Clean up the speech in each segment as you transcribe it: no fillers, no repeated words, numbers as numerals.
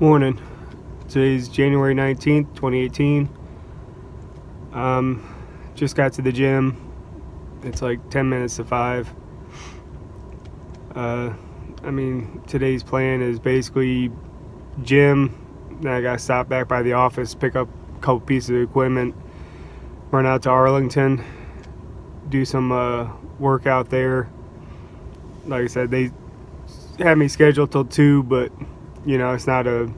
Morning. Today's January 19th, 2018. Just got to the gym. It's like 10 minutes to 5. Today's plan is basically gym. Then I got to stop back by the office, pick up a couple pieces of equipment, run out to Arlington, do some workout there. Like I said, they had me scheduled till 2, but it's not a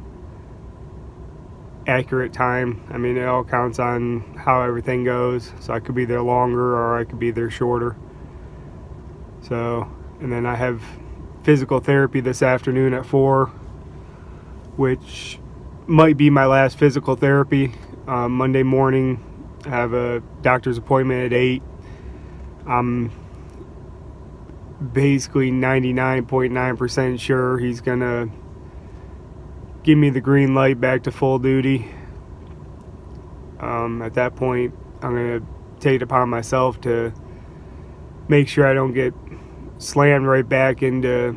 accurate time. It all counts on how everything goes. So I could be there longer or I could be there shorter. And then I have physical therapy this afternoon at 4, which might be my last physical therapy. Monday morning, I have a doctor's appointment at 8. I'm basically 99.9% sure he's gonna give me the green light back to full duty. At that point, I'm going to take it upon myself to make sure I don't get slammed right back into,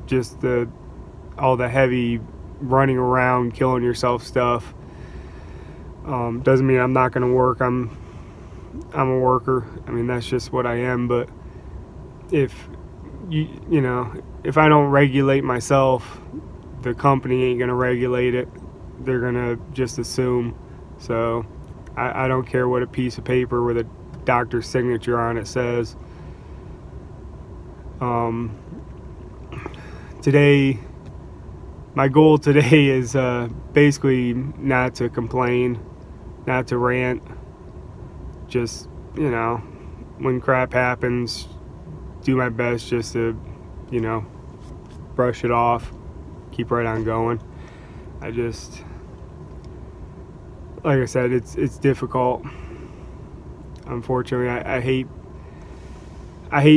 just all the heavy running around, killing yourself stuff. Doesn't mean I'm not going to work. I'm a worker. That's just what I am. But if if I don't regulate myself, the company ain't going to regulate it. They're going to just assume. So I don't care what a piece of paper with a doctor's signature on it says. Today, my goal today is basically not to complain, not to rant. Just, when crap happens, do my best just to, brush it off, keep right on going. Like I said, it's difficult. Unfortunately, I hate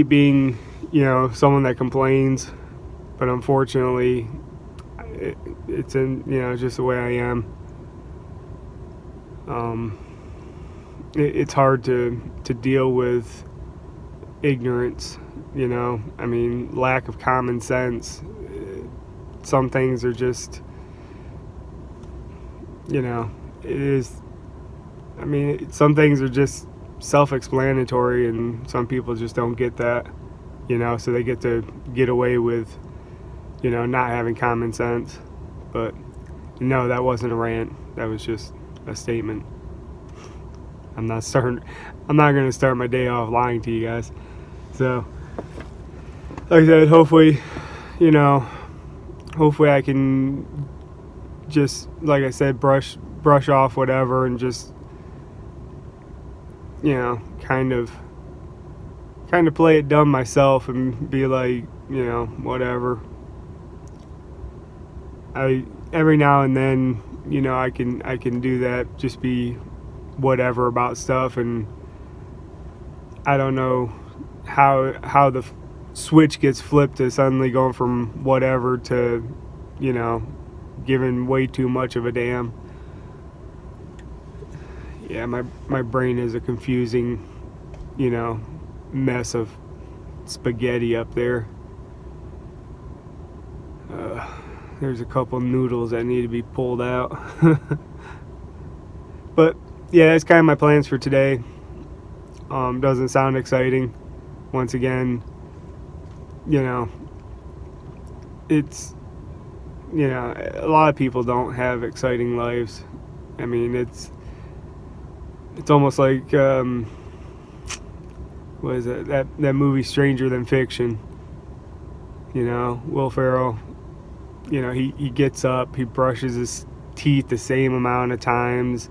being, someone that complains, but unfortunately, it's just the way I am. It's hard to deal with ignorance, lack of common sense. Some things are just, some things are just self-explanatory, and some people just don't get that, so they get to get away with, not having common sense. But no, that wasn't a rant. That was just a statement. I'm not going to start my day off lying to you guys. So, like I said, hopefully I can just, like I said, brush off whatever and just, kind of play it dumb myself and be like, whatever. Every now and then, I can do that, just be whatever about stuff, and I don't know how the switch gets flipped to suddenly going from whatever to, giving way too much of a damn. Yeah, my brain is a confusing, mess of spaghetti up there. There's a couple noodles that need to be pulled out. But yeah, that's kind of my plans for today. Doesn't sound exciting. Once again, it's, a lot of people don't have exciting lives. It's almost like, what is it? That movie Stranger Than Fiction. Will Ferrell, he gets up, he brushes his teeth the same amount of times.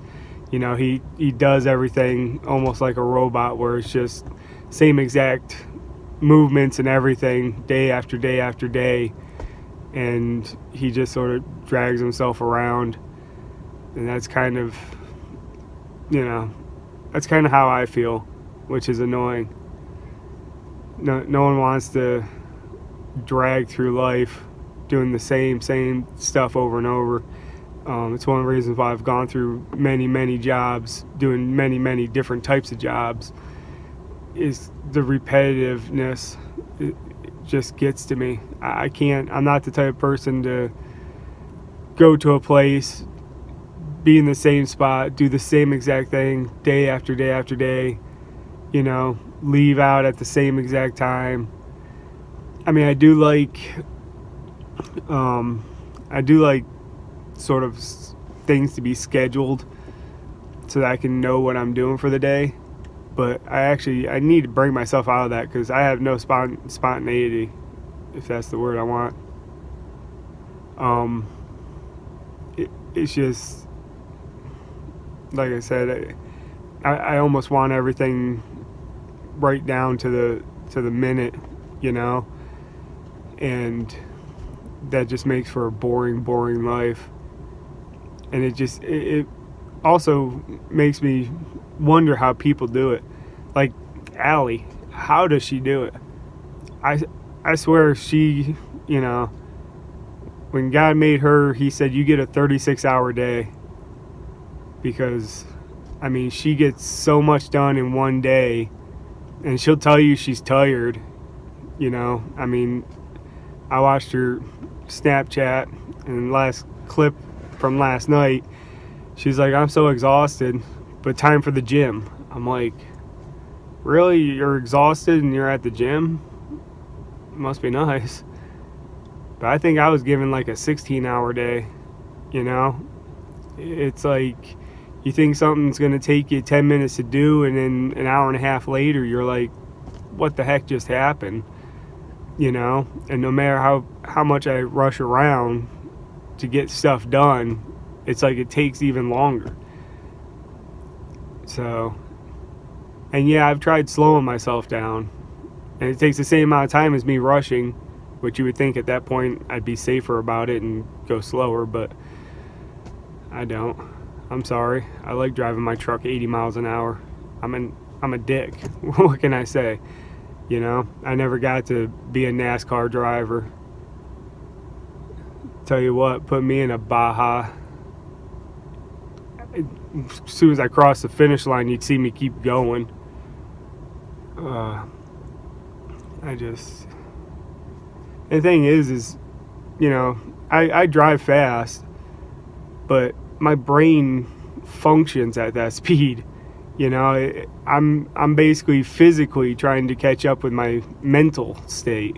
He does everything almost like a robot, where it's just same exact movements and everything day after day after day, and he just sort of drags himself around. And that's kind of how I feel, which is annoying. No one wants to drag through life doing the same stuff over and over. It's one of the reasons why I've gone through many jobs, doing many different types of jobs, is the repetitiveness. just gets to me. I can't, I'm not the type of person to go to a place, be in the same spot, do the same exact thing day after day after day, leave out at the same exact time. I mean, I do like sort of things to be scheduled so that I can know what I'm doing for the day. But I need to bring myself out of that because I have no spontaneity, if that's the word I want. It's just, like I said, I almost want everything right down to the minute, and that just makes for a boring life. And it also makes me wonder how people do it. Like Allie, how does she do it? I swear she, when God made her, he said you get a 36-hour day, because I mean, she gets so much done in one day, and she'll tell you she's tired. I mean, I watched her Snapchat, and last clip from last night, she's like, I'm so exhausted, but time for the gym. I'm like, really? You're exhausted and you're at the gym? Must be nice. But I think I was given like a 16-hour day. It's like, you think something's going to take you 10 minutes to do, and then an hour and a half later you're like, what the heck just happened? And no matter how much I rush around to get stuff done, it's like it takes even longer. So, and yeah, I've tried slowing myself down, and it takes the same amount of time as me rushing, which you would think at that point I'd be safer about it and go slower, but I don't. I'm sorry. I like driving my truck 80 miles an hour. I'm a dick. What can I say? I never got to be a NASCAR driver. Tell you what, put me in a Baja. As soon as I cross the finish line, you'd see me keep going. The thing is, I drive fast, but my brain functions at that speed. I'm basically physically trying to catch up with my mental state.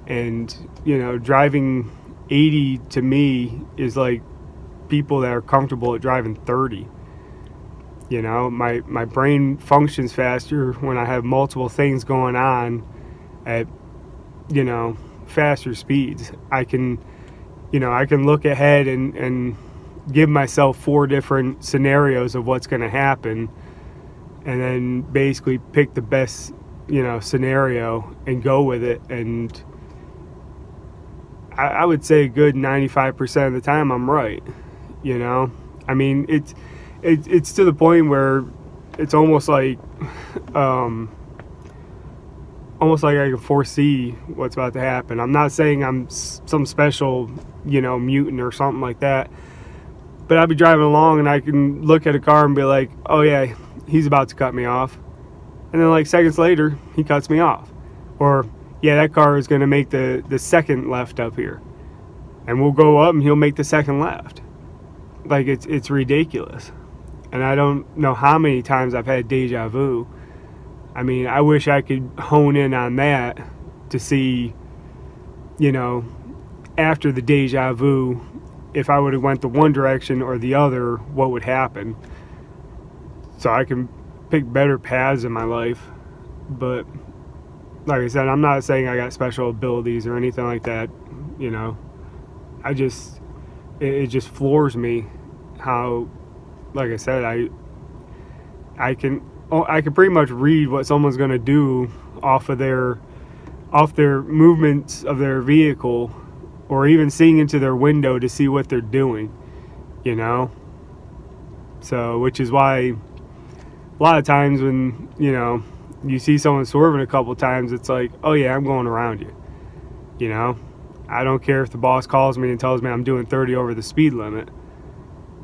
And, driving 80 to me is like people that are comfortable at driving 30. My brain functions faster when I have multiple things going on at, faster speeds. I can look ahead and give myself 4 different scenarios of what's going to happen, and then basically pick the best, scenario and go with it. And I would say a good 95% of the time I'm right. I mean, it's to the point where it's almost like I can foresee what's about to happen. I'm not saying I'm some special, mutant or something like that. But I'll be driving along and I can look at a car and be like, oh yeah, he's about to cut me off. And then like seconds later, he cuts me off. Or, yeah, that car is going to make the second left up here. And we'll go up and he'll make the second left. Like, it's ridiculous. And I don't know how many times I've had deja vu. I mean, I wish I could hone in on that to see, after the deja vu, if I would have went the one direction or the other, what would happen, so I can pick better paths in my life. But like I said, I'm not saying I got special abilities or anything like that. It just floors me how, like I said, I can pretty much read what someone's going to do off their movements of their vehicle, or even seeing into their window to see what they're doing, So, which is why a lot of times when, you see someone swerving a couple times, it's like, oh yeah, I'm going around you. I don't care if the boss calls me and tells me I'm doing 30 over the speed limit.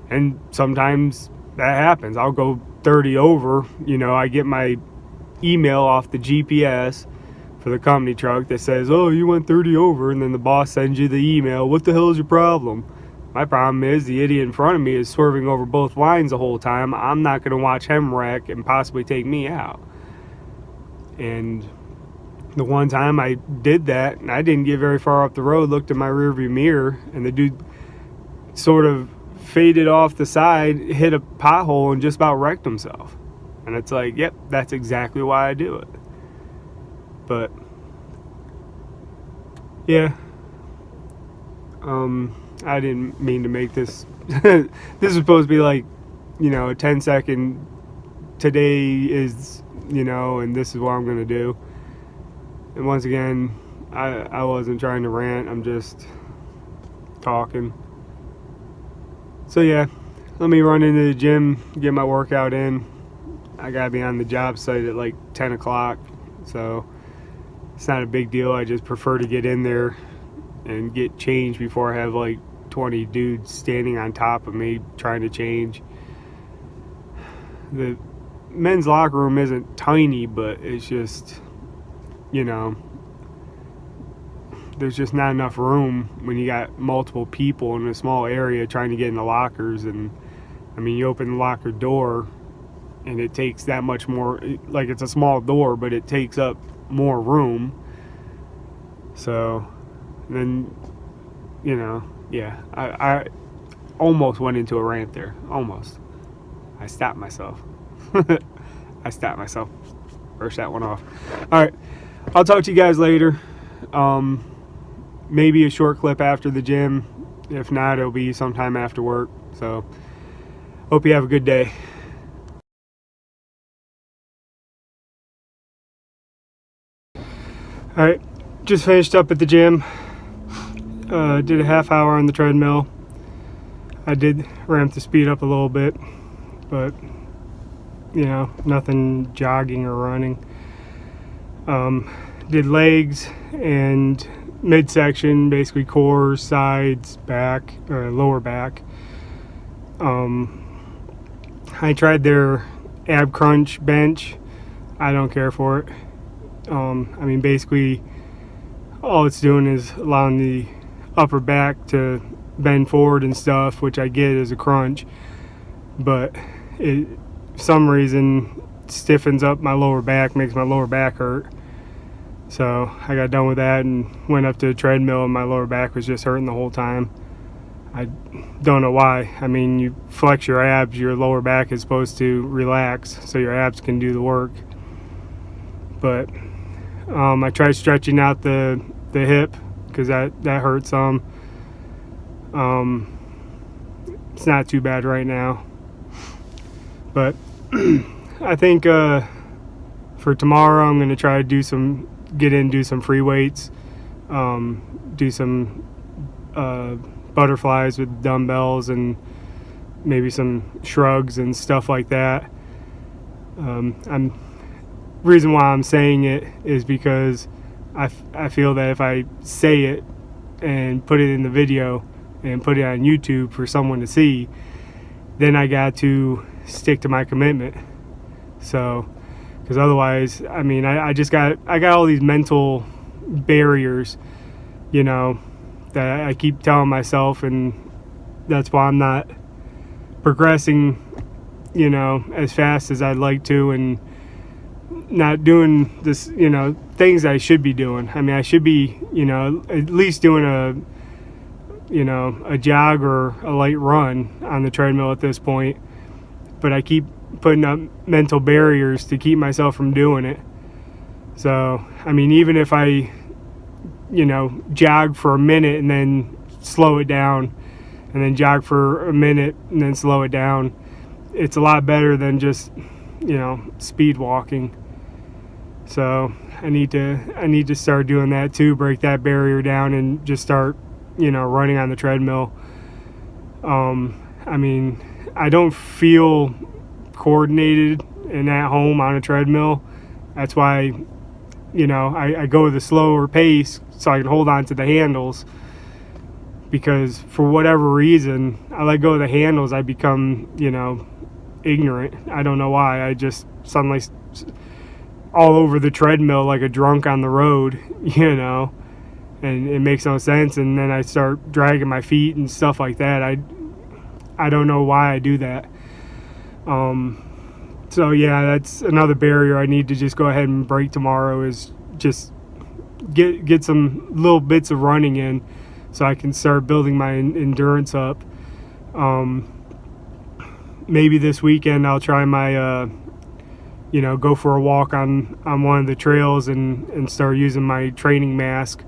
And sometimes that happens. I'll go 30 over, I get my email off the GPS for the company truck that says, oh, you went 30 over, and then the boss sends you the email, what the hell is your problem? My problem is the idiot in front of me is swerving over both lines the whole time. I'm not going to watch him wreck and possibly take me out. And the one time I did that, and I didn't get very far up the road, looked in my rearview mirror, and the dude sort of faded off the side, hit a pothole, and just about wrecked himself. And it's like, yep, that's exactly why I do it. But yeah, I didn't mean to make this. This is supposed to be like, a 10-second. Today is, and this is what I'm gonna do. And once again, I wasn't trying to rant. I'm just talking. So yeah, let me run into the gym, get my workout in. I gotta be on the job site at like 10 o'clock, so it's not a big deal. I just prefer to get in there and get changed before I have like 20 dudes standing on top of me trying to change. The men's locker room isn't tiny, but it's just, there's just not enough room when you got multiple people in a small area trying to get in the lockers. And I mean, you open the locker door and it takes that much more, like it's a small door, but it takes up more room. So then, yeah, I almost went into a rant there. Almost. I stopped myself. Burst that one off. All right. I'll talk to you guys later. Maybe a short clip after the gym. If not, it'll be sometime after work. So, hope you have a good day. All right. Just finished up at the gym. Did a half hour on the treadmill. I did ramp the speed up a little bit, but nothing jogging or running. Did legs and midsection, basically core, sides, back, or lower back. I tried their ab crunch bench. I don't care for it. I mean, basically all it's doing is allowing the upper back to bend forward and stuff, which I get as a crunch, but it, for some reason, stiffens up my lower back, makes my lower back hurt. So I got done with that and went up to the treadmill, and my lower back was just hurting the whole time. I don't know why. I mean, you flex your abs, your lower back is supposed to relax so your abs can do the work. But I tried stretching out the hip because that hurt some. It's not too bad right now. But I think for tomorrow I'm going to try to do some free weights, do some butterflies with dumbbells and maybe some shrugs and stuff like that. Reason why I'm saying it is because I feel that if I say it and put it in the video and put it on YouTube for someone to see, then I got to stick to my commitment. So, because otherwise, I mean, I got all these mental barriers, that I keep telling myself, and that's why I'm not progressing, as fast as I'd like to, and not doing this, things I should be doing. I mean, I should be, at least doing a jog or a light run on the treadmill at this point, but I keep putting up mental barriers to keep myself from doing it. So, I mean, even if I, jog for a minute and then slow it down, and then jog for a minute and then slow it down, it's a lot better than just, speed walking. So I need to start doing that too, break that barrier down and just start, running on the treadmill. I mean, I don't feel coordinated and at home on a treadmill. That's why, I go with a slower pace so I can hold on to the handles, because for whatever reason, I let go of the handles, I become, ignorant. I don't know why. I just suddenly, all over the treadmill like a drunk on the road, you know, and it makes no sense. And then I start dragging my feet and stuff like that. I don't know why I do that. So yeah, that's another barrier I need to just go ahead and break tomorrow, is just get some little bits of running in so I can start building my endurance up. Maybe this weekend I'll try my go for a walk on one of the trails and start using my training mask.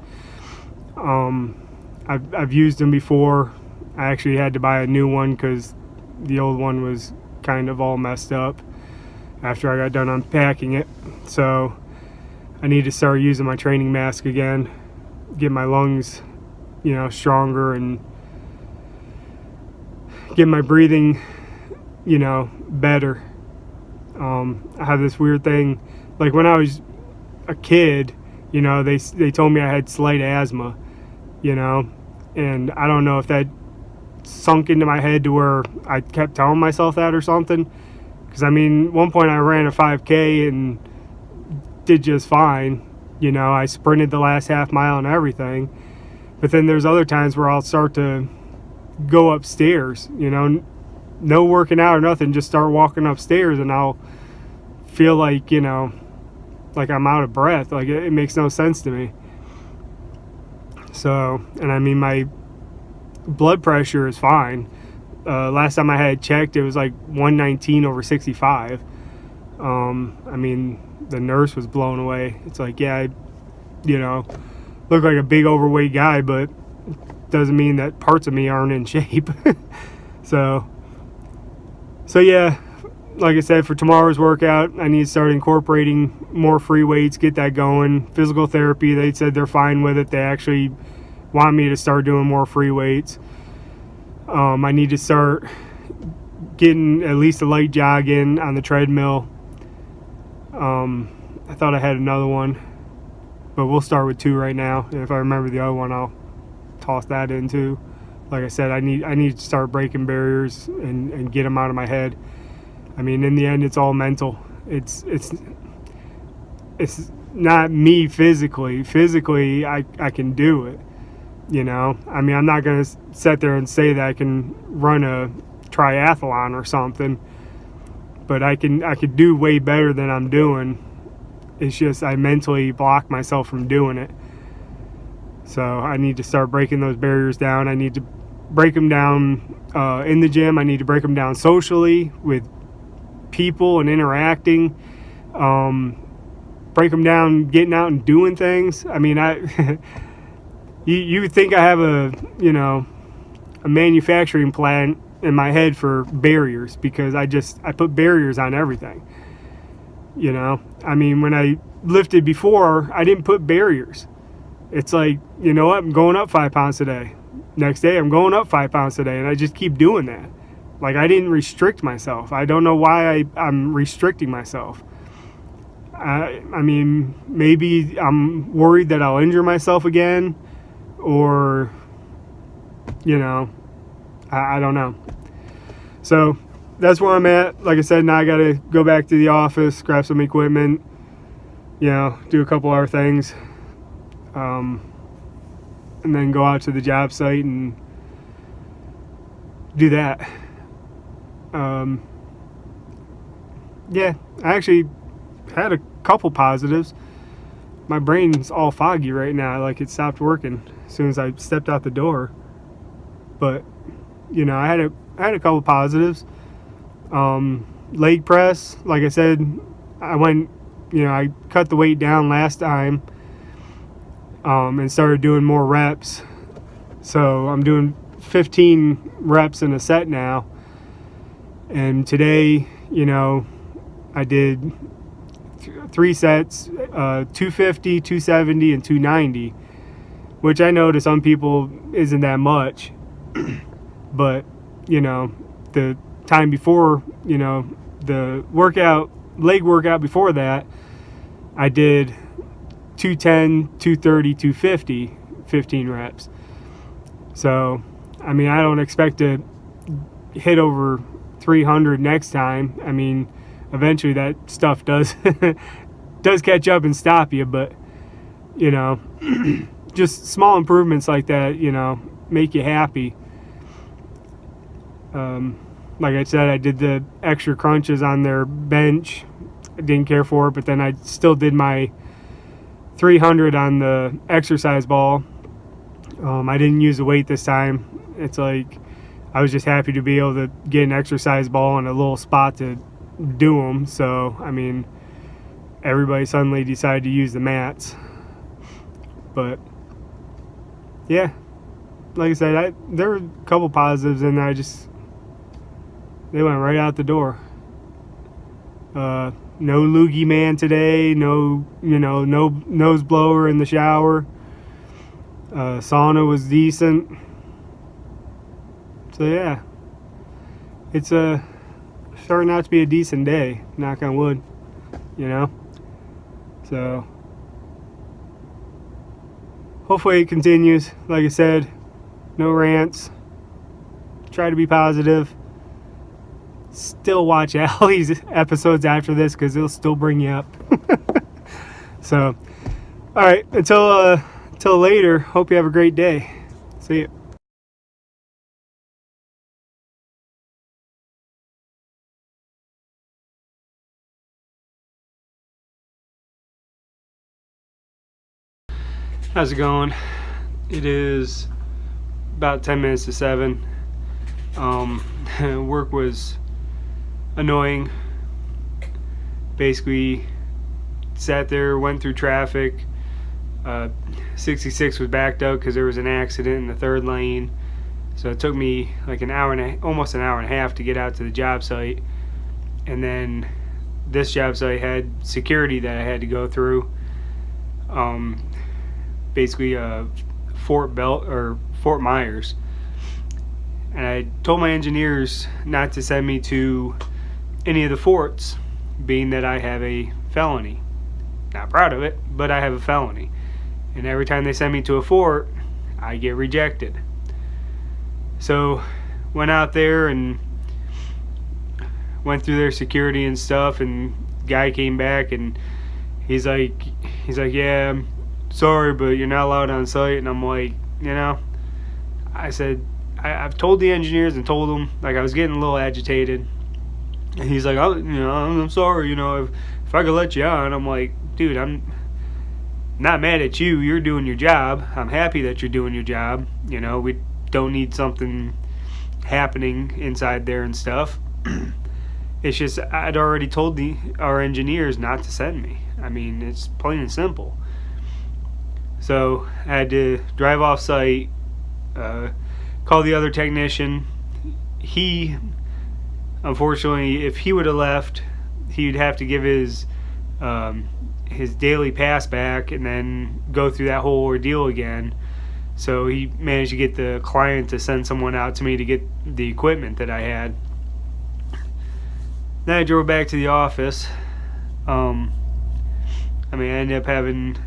I've used them before. I actually had to buy a new one because the old one was kind of all messed up after I got done unpacking it. So I need to start using my training mask again, get my lungs, stronger, and get my breathing, better. I have this weird thing, like when I was a kid, they told me I had slight asthma, and I don't know if that sunk into my head to where I kept telling myself that or something. Because one point I ran a 5K and did just fine. I sprinted the last half mile and everything. But then there's other times where I'll start to go upstairs, no working out or nothing, just start walking upstairs and I'll feel like, like I'm out of breath. Like it makes no sense to me. So, and my blood pressure is fine. Last time I had it checked, it was like 119/65. The nurse was blown away. It's like, yeah, I, look like a big overweight guy, but doesn't mean that parts of me aren't in shape. So yeah, like I said, for tomorrow's workout, I need to start incorporating more free weights, get that going. Physical therapy, they said they're fine with it. They actually want me to start doing more free weights. I need to start getting at least a light jog in on the treadmill. I thought I had another one, but we'll start with 2 right now. And if I remember the other one, I'll toss that in too. Like I said, I need to start breaking barriers and get them out of my head. In the end, it's all mental. It's not me physically. Physically, I can do it. I'm not going to sit there and say that I can run a triathlon or something, but I could do way better than I'm doing. It's just I mentally block myself from doing it. So I need to start breaking those barriers down. I need to break them down in the gym. I need to break them down socially with people and interacting. Break them down getting out and doing things. You would think I have a manufacturing plant in my head for barriers, because I put barriers on everything. When I lifted before, I didn't put barriers. It's like, what, I'm going up 5 pounds today. Next day, I'm going up 5 pounds today, and I just keep doing that. Like, I didn't restrict myself. I don't know why I'm restricting myself. Maybe I'm worried that I'll injure myself again, or, I don't know. So that's where I'm at. Like I said, now I got to go back to the office, grab some equipment, do a couple other things, and then go out to the job site and do that. Yeah, I actually had a couple positives. My brain's all foggy right now, like it stopped working as soon as I stepped out the door. But I had a couple positives. Leg press, like I said, I went, I cut the weight down last time, and started doing more reps. So I'm doing 15 reps in a set now. And today, I did 3 sets, 250, 270, and 290, which I know to some people isn't that much. But, the time before, the leg workout before that, I did 210, 230, 250, 15 reps. So, I don't expect to hit over 300 next time. Eventually that stuff does does catch up and stop you, but you know, just small improvements like that, you know, make you happy. Like I said, I did the extra crunches on their bench. I didn't care for it, but then I still did my 300 on the exercise ball. I didn't use the weight this time. It's like I was just happy to be able to get an exercise ball and a little spot to do them. So, I mean, everybody suddenly decided to use the mats. But, yeah, like I said, there were a couple positives, and they went right out the door. No loogie man today, no nose blower in the shower. Sauna was decent. So yeah, it's starting out to be a decent day, knock on wood, you know. So hopefully it continues. Like I said, no rants. Try to be positive. Still watch all these episodes after this because it'll still bring you up. So, all right, until later, hope you have a great day. See you. How's it going? It is about 10 minutes to 7. Work was annoying. Basically, sat there, went through traffic. 66 was backed up because there was an accident in the third lane. So it took me like almost an hour and a half to get out to the job site. And then this job site had security that I had to go through. Basically Fort Myers. And I told my engineers not to send me to any of the forts, being that I have a felony. Not proud of it, but I have a felony. And every time they send me to a fort, I get rejected. So went out there and went through their security and stuff, and guy came back and he's like, yeah, I'm sorry, but you're not allowed on site. And I'm like, I said, I've told the engineers and told them, like, I was getting a little agitated. And he's like, I'm sorry, if I could let you on. I'm like, dude, I'm not mad at you. You're doing your job. I'm happy that you're doing your job. We don't need something happening inside there and stuff. It's just I'd already told our engineers not to send me. I mean, it's plain and simple. So I had to drive off site, call the other technician. He, unfortunately, if he would have left, he'd have to give his daily pass back and then go through that whole ordeal again. So he managed to get the client to send someone out to me to get the equipment that I had. Then I drove back to the office. I ended up having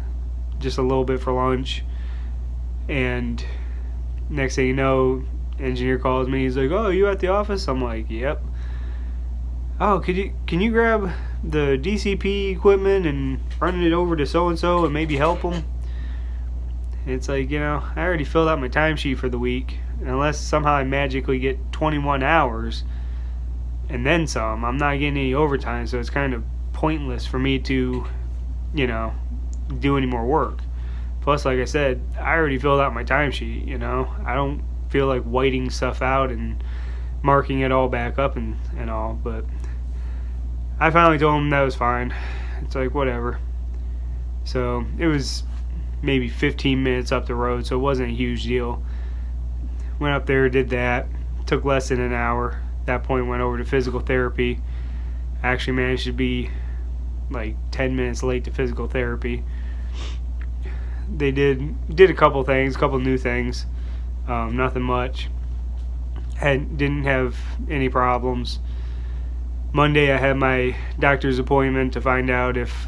just a little bit for lunch, and next thing you know, engineer calls me. He's like, "Oh, you at the office?" I'm like, "Yep." "Oh, can you grab the DCP equipment and run it over to so and so and maybe help them?" It's like, I already filled out my timesheet for the week, and unless somehow I magically get 21 hours and then some, I'm not getting any overtime, so it's kind of pointless for me to, do any more work. Plus, like I said, I already filled out my timesheet, I don't feel like whiting stuff out and marking it all back up and all, but I finally told him that was fine. It's like, whatever. So it was maybe 15 minutes up the road, so it wasn't a huge deal. Went up there, did that. Took less than an hour. At that point, went over to physical therapy. I actually managed to be like 10 minutes late to physical therapy. They did a couple things, a couple new things. Nothing much. Didn't have any problems. Monday I had my doctor's appointment to find out if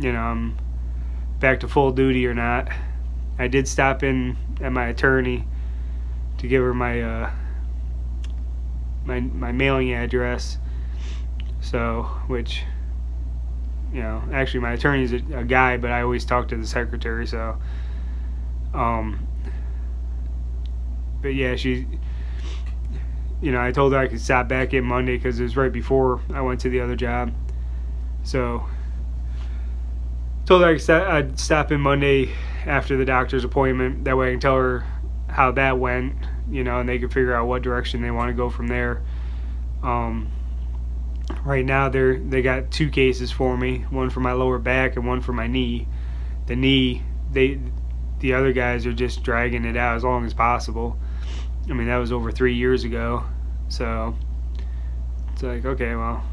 I'm back to full duty or not. I did stop in at my attorney to give her my my mailing address, so which you know, actually my attorney's a guy, but I always talk to the secretary. So, but yeah, she, you know, I told her I could stop back in Monday because it was right before I went to the other job. So, told her I'd stop in Monday after the doctor's appointment. That way I can tell her how that went, you know, and they can figure out what direction they want to go from there. Right now they got 2 cases for me, one for my lower back and one for my knee. The knee, the other guys are just dragging it out as long as possible. I mean, that was over 3 years ago. So it's like, okay, well,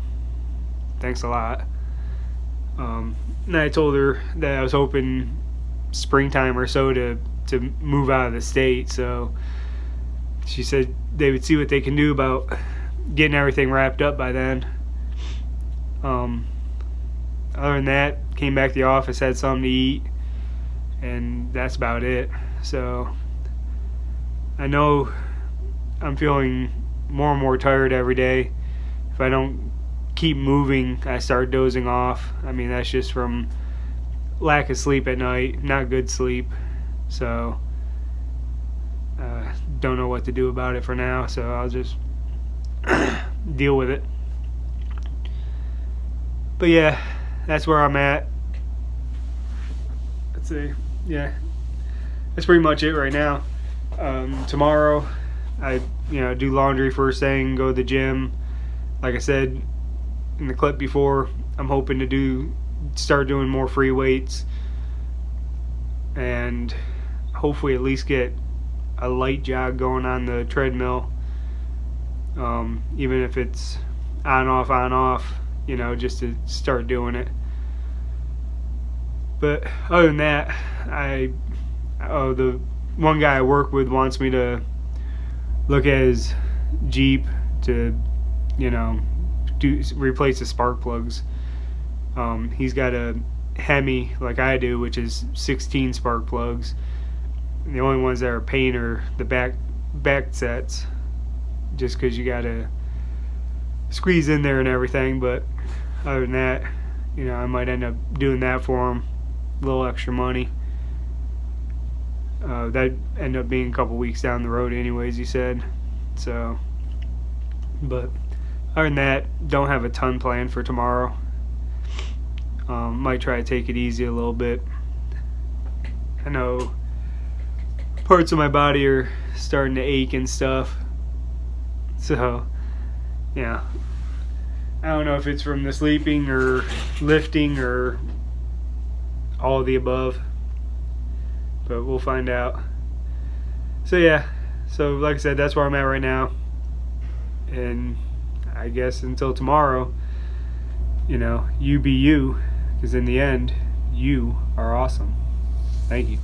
thanks a lot. And I told her that I was hoping springtime or so to move out of the state. So she said they would see what they can do about getting everything wrapped up by then. Other than that, came back to the office, had something to eat, and that's about it. So I know I'm feeling more and more tired every day. If I don't keep moving, I start dozing off. I mean, that's just from lack of sleep at night, not good sleep. So don't know what to do about it for now, so I'll just deal with it. But yeah, that's where I'm at. Let's see. Yeah, that's pretty much it right now. Tomorrow, I do laundry first thing, go to the gym. Like I said in the clip before, I'm hoping to start doing more free weights and hopefully at least get a light jog going on the treadmill. Even if it's on off, just to start doing it. But other than that, the one guy I work with wants me to look at his Jeep to, replace the spark plugs. He's got a Hemi like I do, which is 16 spark plugs. And the only ones that are paint are the back sets, just because you gotta squeeze in there and everything. But other than that, I might end up doing that for him, a little extra money. That'd end up being a couple weeks down the road anyways, he said. So, but other than that, don't have a ton planned for tomorrow. Might try to take it easy a little bit. I know parts of my body are starting to ache and stuff. So, yeah. I don't know if it's from the sleeping or lifting or all of the above, but we'll find out. So yeah, like I said, that's where I'm at right now. And I guess until tomorrow, you be you, because in the end, you are awesome. Thank you.